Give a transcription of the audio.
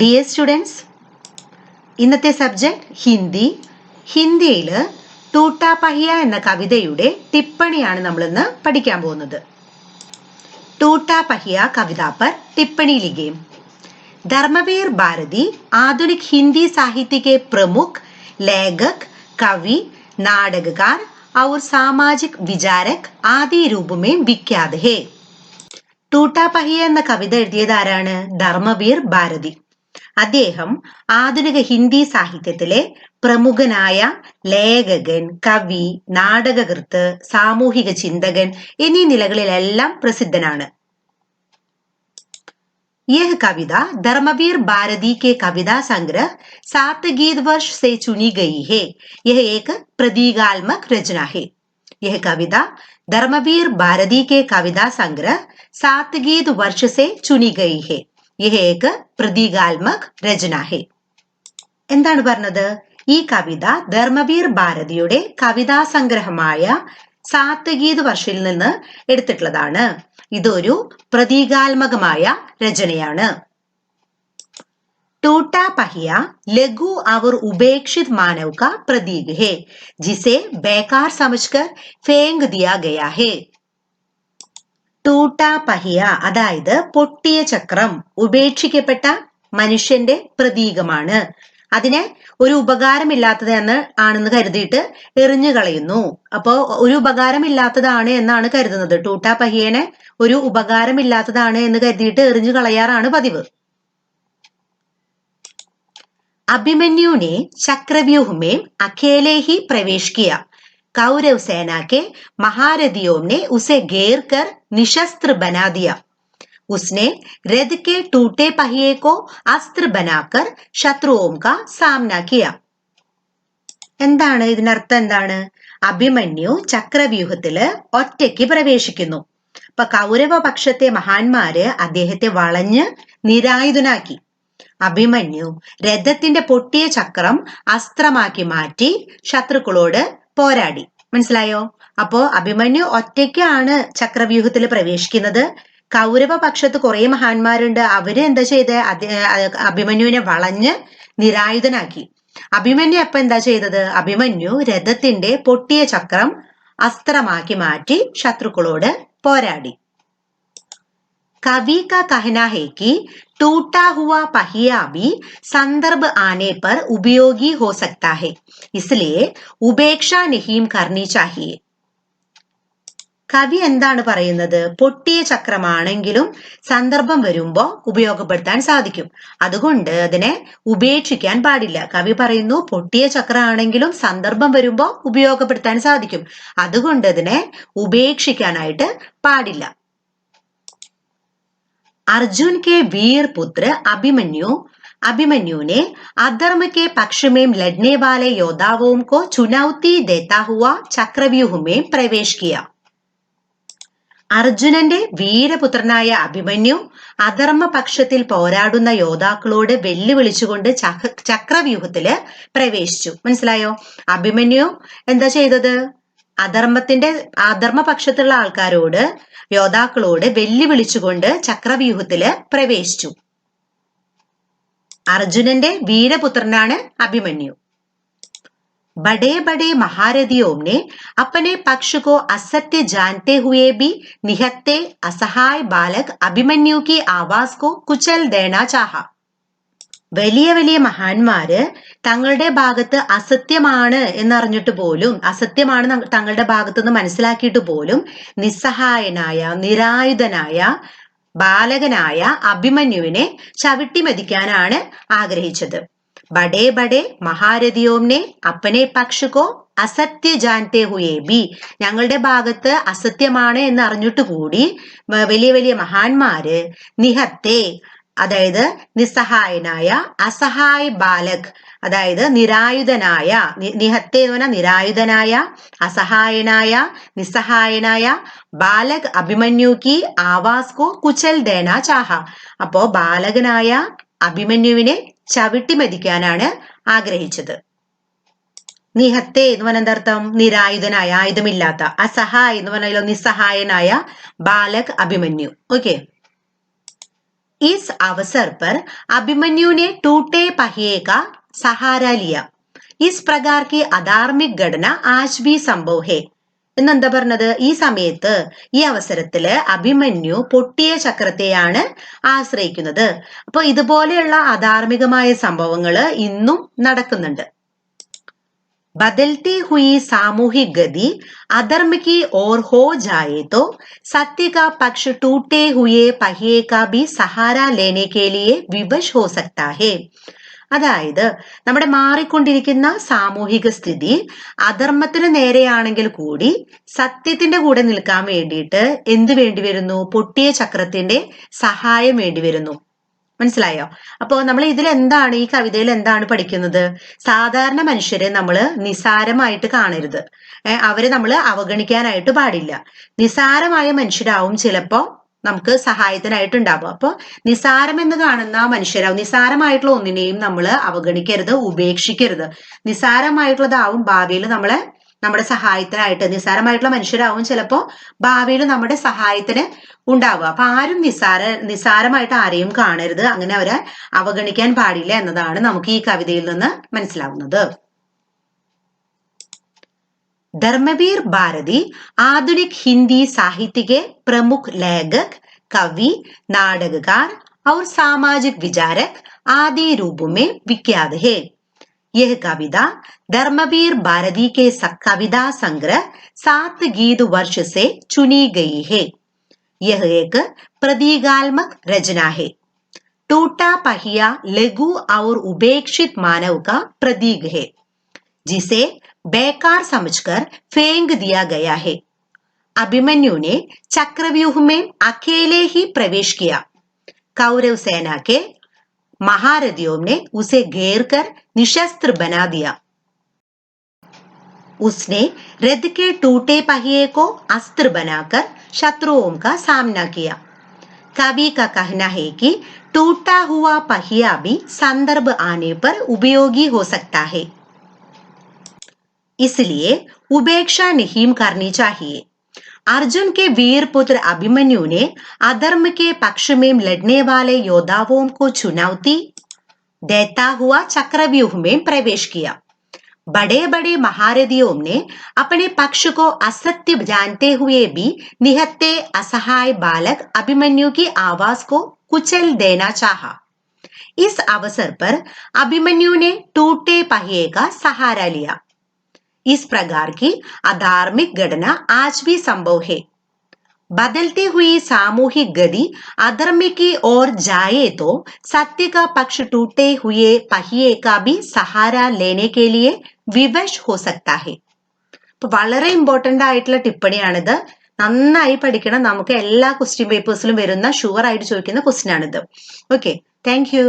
Dear students, ഇന്നത്തെ subject Hindi. ഹിന്ദിയിൽ ടൂട്ടാ പഹിയ എന്ന കവിതയുടെ ടിപ്പണിയാണ് നമ്മളിന്ന് പഠിക്കാൻ പോകുന്നത്. टूटा पहिया कविता पर टिप्पणी लिखे. धर्मवीर भारती आधुनिक हिंदी साहित्य के प्रमुख लेखक, कवि, नाटककार और सामाजिक विचारक आदि रूप में विख्यात है. टूटा पहिया എന്ന കവിത എഴുതിയത് ആരാണ്? ധർമ്മവീർ ഭാരതി. അദ്ദേഹം ആധുനിക ഹിന്ദി സാഹിത്യത്തിലെ പ്രമുഖനായ ലേഖകൻ, കവി, നാടകകൃത്ത്, സാമൂഹിക ചിന്തകൻ എന്നീ നിലകളിലെല്ലാം പ്രസിദ്ധനാണ്. यह कविता धर्मवीर भारती के कविता संग्रह 7 गीत वर्ष से चुनी गई है. यह एक प्रतीकात्मक रचना है. यह कविता धर्मवीर भारती के कविता संग्रह 7 गीत वर्ष से चुनी गई है. यह एक प्रतीकात्मक रचना है. എന്താണ് പറഞ്ഞത്? ഈ കവിത ധർമ്മവീർ ഭാരതിയുടെ കവിതാ സംഗ്രഹമായ 7 ഗീത് വർഷിൽ നിന്ന് എടുത്തിട്ടുള്ളതാണ്. ഇതൊരു പ്രതീകാത്മകമായ രചനയാണ്. टूटा पहिया लघु और उपेक्षित मानव का प्रतीक है जिसे बेकार समझकर फेंक दिया गया है. ടൂട്ടാ പഹിയ അതായത് പൊട്ടിയ ചക്രം ഉപേക്ഷിക്കപ്പെട്ട മനുഷ്യന്റെ പ്രതീകമാണ്. അതിനെ ഒരു ഉപകാരമില്ലാത്തതെന്ന് ആണെന്ന് കരുതിയിട്ട് എറിഞ്ഞു കളയുന്നു. അപ്പോ ഒരു ഉപകാരമില്ലാത്തതാണ് എന്നാണ് കരുതുന്നത്. ടൂട്ടാ പഹിയനെ ഒരു ഉപകാരമില്ലാത്തതാണ് എന്ന് കരുതിയിട്ട് എറിഞ്ഞു കളയാറാണ് പതിവ്. अभिमन्यु ने चक्रव्यूह में अकेले ही प्रवेश किया. कौरव सेना के महारथियों ने उसे घेर कर निशस्त्र बना दिया. उसने रथ के टूटे पहिए को अस्त्र बनाकर शत्रुओं का सामना किया. എന്താണ് ഇതിനർത്ഥം? എന്താണ്? അഭിമന്യു ചക്രവ്യൂഹത്തില് ഒറ്റയ്ക്ക് പ്രവേശിക്കുന്നു. അപ്പൊ കൗരവപക്ഷത്തെ മഹാന്മാര് അദ്ദേഹത്തെ വളഞ്ഞ് നിരായുധനാക്കി. അഭിമന്യു രഥത്തിന്റെ പൊട്ടിയ ചക്രം അസ്ത്രമാക്കി മാറ്റി ശത്രുക്കളോട് പോരാടി. മനസ്സിലായോ? അപ്പോ അഭിമന്യു ഒറ്റയ്ക്കാണ് ചക്രവ്യൂഹത്തിൽ പ്രവേശിക്കുന്നത്. കൗരവ പക്ഷത്ത് കുറെ മഹാന്മാരുണ്ട്. അവര് എന്താ ചെയ്ത്? അഭിമന്യുവിനെ വളഞ്ഞ് നിരായുധനാക്കി. അഭിമന്യു അപ്പൊ എന്താ ചെയ്തത്? അഭിമന്യു രഥത്തിന്റെ പൊട്ടിയ ചക്രം അസ്ത്രമാക്കി മാറ്റി ശത്രുക്കളോട് പോരാടി. कवि का कहना है कि टूटा हुआ पहिया भी संदर्भ आने पर उपयोगी हो सकता है, इसलिए उपेक्षा नहीं करनी चाहिए. കവി എന്താണ് പറയുന്നത്? പൊട്ടിയ ചക്രമാണെങ്കിലും സന്ദർഭം വരുമ്പോ ഉപയോഗപ്പെടുത്താൻ സാധിക്കും. അതുകൊണ്ട് അതിനെ ഉപേക്ഷിക്കാൻ പാടില്ല. കവി പറയുന്നു പൊട്ടിയ ചക്രമാണെങ്കിലും സന്ദർഭം വരുമ്പോ ഉപയോഗപ്പെടുത്താൻ സാധിക്കും. അതുകൊണ്ട് അതിനെ ഉപേക്ഷിക്കാനായിട്ട് പാടില്ല. अर्जुन के वीर पुत्र अभिमन्यु ने अधर्म के पक्ष में लड़ने वाले योद्धाओं को चुनौती देता हुआ चक्रव्यूह में प्रवेश किया. അർജുനന്റെ വീരപുത്രനായ അഭിമന്യു അധർമ്മപക്ഷത്തിൽ പോരാടുന്ന യോദ്ധാക്കളോട് വെല്ലുവിളിച്ചുകൊണ്ട് ചക്രവ്യൂഹത്തില് പ്രവേശിച്ചു. മനസ്സിലായോ? അഭിമന്യു എന്താ ചെയ്തത്? അധർമ്മപക്ഷത്തുള്ള ആൾക്കാരോട്, യോദ്ധാക്കളോട് വെല്ലുവിളിച്ചുകൊണ്ട് ചക്രവ്യൂഹത്തില് പ്രവേശിച്ചു. അർജുനന്റെ വീരപുത്രനാണ് അഭിമന്യു. बड़े बड़े महारथियों ने अपने पक्ष को असत्य जानते हुए भी निहत्थे असहाय बालक अभिमन्यु की आवाज को कुचल देना चाहा. വലിയ വലിയ മഹാന്മാര് തങ്ങളുടെ ഭാഗത്ത് അസത്യമാണ് എന്നറിഞ്ഞിട്ട് പോലും, അസത്യമാണ് തങ്ങളുടെ ഭാഗത്ത് നിന്ന് മനസ്സിലാക്കിയിട്ട് പോലും നിസ്സഹായനായ നിരായുധനായ ബാലകനായ അഭിമന്യുവിനെ ചവിട്ടിമതിക്കാനാണ് ആഗ്രഹിച്ചത്. ബഡേ ബഡേ മഹാരഥിയോം നെ അപ്പനെ പക്ഷ കോ അസത്യ ജാൻതേ ഹുയേ ബി, ഞങ്ങളുടെ ഭാഗത്ത് അസത്യമാണ് എന്ന് അറിഞ്ഞിട്ട് കൂടി വലിയ വലിയ മഹാന്മാര് നിഹത്തേ അതായത് നിസ്സഹായനായ, അസഹായ് ബാലക് അതായത് നിരായുധനായ, നിഹത്തേ എന്ന് പറഞ്ഞാൽ നിരായുധനായ, അസഹായനായ, നിസ്സഹായനായ ബാലക് അഭിമന്യു കി ആവാസ് കോ കുചൽ ദേനാ ചാഹ. അപ്പോ ബാലകനായ അഭിമന്യുവിനെ ചവിട്ടി മതിക്കാനാണ് ആഗ്രഹിച്ചത്. നിഹത്തേ എന്ന് പറഞ്ഞ എന്താർത്ഥം? നിരായുധനായ, ആയുധമില്ലാത്ത. അസഹായ് എന്ന് പറഞ്ഞാലോ നിസ്സഹായനായ ബാലക് അഭിമന്യു. ഓക്കെ. इस अवसर पर अभिमन्यु ने टूटे पहिए का सहारा लिया. इस प्रकार की अधार्मिक घटना आज भी संभव है. എന്നെന്താ പറഞ്ഞത്? ഈ സമയത്ത് ഈ അവസരത്തില് അഭിമന്യു പൊട്ടിയ ചക്രത്തെയാണ് ആശ്രയിക്കുന്നത്. അപ്പൊ ഇതുപോലെയുള്ള അധാർമികമായ സംഭവങ്ങള് ഇന്നും നടക്കുന്നുണ്ട്. बदलती हुई सामूहिक गति अधर्म की ओर हो जाए तो सत्य का पक्ष टूटे हुए पहिए का भी सहारा लेने के लिए विवश हो सकता है. അതായത് നമ്മുടെ മാറിക്കൊണ്ടിരിക്കുന്ന സാമൂഹിക സ്ഥിതി അധർമ്മത്തിന് നേരെയാണെങ്കിൽ കൂടി സത്യത്തിന്റെ കൂടെ നിൽക്കാൻ വേണ്ടിയിട്ട് എന്ത് വേണ്ടിവരുന്നു? പൊട്ടിയ ചക്രത്തിന്റെ സഹായം വേണ്ടിവരുന്നു. മനസ്സിലായോ? അപ്പോ നമ്മൾ ഇതിൽ എന്താണ്, ഈ കവിതയിൽ എന്താണ് പഠിക്കുന്നത്? സാധാരണ മനുഷ്യരെ നമ്മൾ നിസാരമായിട്ട് കാണരുത്. അവരെ നമ്മൾ അവഗണിക്കാനായിട്ട് പാടില്ല. നിസാരമായ മനുഷ്യരാവും ചിലപ്പോ നമുക്ക് സഹായത്തിനായിട്ട് ഉണ്ടാവുക. അപ്പൊ നിസാരം എന്ന് കാണുന്ന മനുഷ്യരാവും, നിസാരമായിട്ടുള്ള ഒന്നിനെയും നമ്മൾ അവഗണിക്കരുത്, ഉപേക്ഷിക്കരുത്. നിസാരമായിട്ടുള്ളതാവും ഭാവിയിൽ നമ്മളെ നമ്മുടെ സഹായത്തിനായിട്ട്, നിസാരമായിട്ടുള്ള മനുഷ്യരാവും ചിലപ്പോ ഭാവിയിൽ നമ്മുടെ സഹായത്തിന് ഉണ്ടാവുക. അപ്പൊ ആരും നിസാരമായിട്ട് ആരെയും കാണരുത്, അങ്ങനെ അവരെ അവഗണിക്കാൻ പാടില്ല എന്നതാണ് നമുക്ക് ഈ കവിതയിൽ നിന്ന് മനസ്സിലാവുന്നത്. धर्मवीर भारती आधुनिक हिंदी साहित्य के प्रमुख लेखक, कवि, नाटककार और सामाजिक विचारक आदि रूपों में विख्यात है. यह कविता धर्मवीर भारती के कविता संग्रह 7 गीत वर्ष से चुनी गई है. यह एक प्रतीकात्मक रचना है. टूटा पहिया लघु और उपेक्षित मानव का प्रतीक है, जिसे बेकार समझकर फेंक दिया गया है. अभिमन्यु ने चक्रव्यूह में अकेले ही प्रवेश किया. कौरव सेना के महारथियों ने उसे घेर कर निशस्त्र बना दिया. उसने रथ के टूटे पहिए को अस्त्र बनाकर शत्रुओं का सामना किया. कवि का कहना है कि टूटा हुआ पहिया भी संदर्भ आने पर उपयोगी हो सकता है, इसलिए उपेक्षा नहीं करनी चाहिए. अर्जुन के वीर पुत्र अभिमन्यु ने अधर्म के पक्ष में लड़ने वाले योद्धाओं को चुनौती देता हुआ चक्रव्यूह में प्रवेश किया. बड़े बड़े महारथियों ने अपने पक्ष को असत्य जानते हुए भी निहत्थे असहाय बालक अभिमन्यु की आवाज को कुचल देना चाहा. इस अवसर पर अभिमन्यु ने टूटे पहिए का सहारा लिया. इस प्रकार की अधार्मिक घटना आज भी संभव है. बदलती हुई सामूहिक गति अधर्म की ओर जाए तो सत्य का पक्ष टूटे हुए पहिए का भी सहारा लेने के लिए विवश हो सकता है. വളരെ ഇമ്പോർട്ടന്റ് ആയിട്ടുള്ള ടിപ്പണിയാണിത്. നന്നായി പഠിക്കണം. നമുക്ക് എല്ലാ ക്വസ്റ്റ്യൻ പേപ്പേഴ്സിലും വരുന്ന ഷുവർ ആയിട്ട് ചോദിക്കുന്ന ക്വസ്റ്റ്യൻ ആണിത്. Okay, thank you.